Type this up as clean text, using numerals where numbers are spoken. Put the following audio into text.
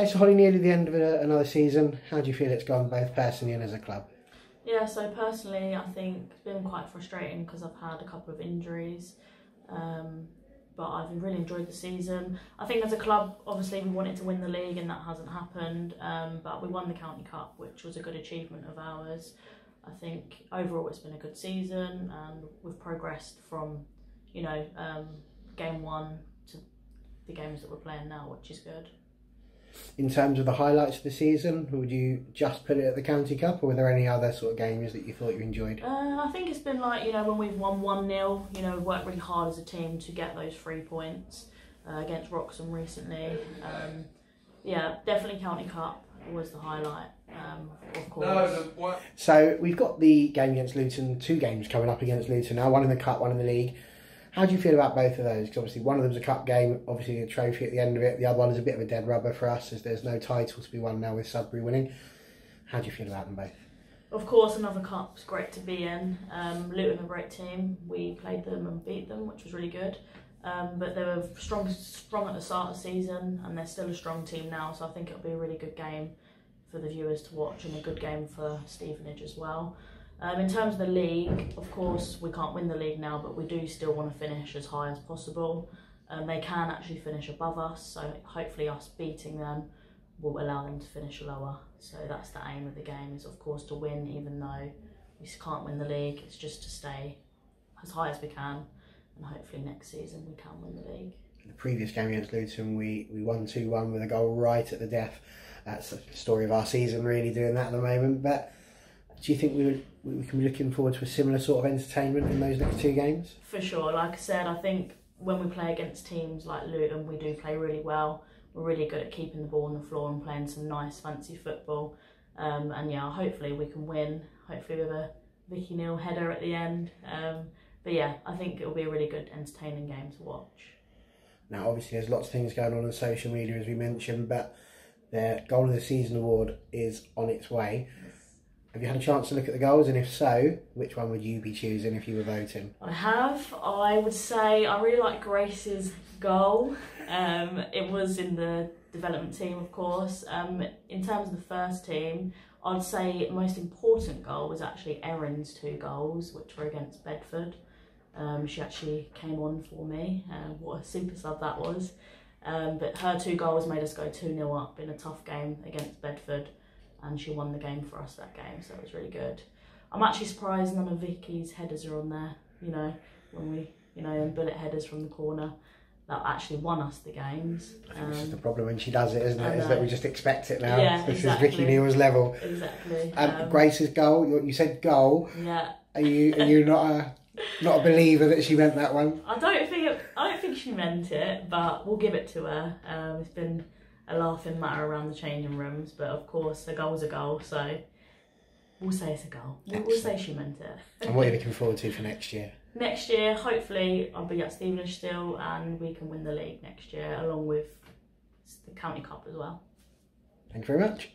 Okay, so Holly, nearly the end of another season. How do you feel it's gone, both personally and as a club? Yeah, so personally, I think it's been quite frustrating because I've had a couple of injuries, but I've really enjoyed the season. I think as a club, obviously we wanted to win the league and that hasn't happened, but we won the County Cup, which was a good achievement of ours. I think overall it's been a good season and we've progressed from, game 1 to the games that we're playing now, which is good. In terms of the highlights of the season, would you just put it at the County Cup, or were there any other sort of games that you thought you enjoyed? I think it's been like, when we've won 1-0, we've worked really hard as a team to get those 3 points against Wroxham recently. Yeah, definitely County Cup was the highlight, of course. So we've got the game against Luton, 2 games coming up against Luton now, one in the Cup, one in the League. How do you feel about both of those? Because obviously one of them's a cup game, obviously a trophy at the end of it. The other one is a bit of a dead rubber for us as there's no title to be won now with Sudbury winning. How do you feel about them both? Of course, another cup's great to be in. Luton are a great team. We played them and beat them, which was really good. But they were strong at the start of the season and they're still a strong team now. So I think it'll be a really good game for the viewers to watch and a good game for Stevenage as well. In terms of the league, of course, we can't win the league now, but we do still want to finish as high as possible. They can actually finish above us, so hopefully us beating them will allow them to finish lower. So that's the aim of the game, is of course to win, even though we can't win the league. It's just to stay as high as we can, and hopefully next season we can win the league. In the previous game against Luton, we won 2-1 with a goal right at the death. That's the story of our season, really, doing that at the moment. But do you think we can be looking forward to a similar sort of entertainment in those next 2 games? For sure. Like I said, I think when we play against teams like Luton, we do play really well. We're really good at keeping the ball on the floor and playing some nice, fancy football. And yeah, hopefully we can win. Hopefully with a Vicky Neal header at the end. But yeah, I think it'll be a really good, entertaining game to watch. Now, obviously, there's lots of things going on social media, as we mentioned, but the Goal of the Season award is on its way. Have you had a chance to look at the goals, and if so, which one would you be choosing if you were voting? I have. I would say I really like Grace's goal. It was in the development team, of course. In terms of the first team, I'd say the most important goal was actually Erin's 2 goals, which were against Bedford. She actually came on for me. What a super sub that was. But her 2 goals made us go 2-0 up in a tough game against Bedford. And she won the game for us that game, so it was really good. I'm actually surprised none of Vicky's headers are on there, when we, and bullet headers from the corner. That actually won us the games. This is the problem when she does it, isn't it? Is that we just expect it now. Yeah, this exactly. is Vicky Neal's level. Exactly. Grace's goal, you said goal. Yeah. Are you not a believer that she meant that one? I don't think she meant it, but we'll give it to her. It's been a laughing matter around the changing rooms, but of course a goal's a goal, so we'll say it's a goal. We'll say she meant it. And what are you looking forward to for next year? Next year, hopefully I'll be at Stevenage still and we can win the league next year along with the County Cup as well. Thank you very much.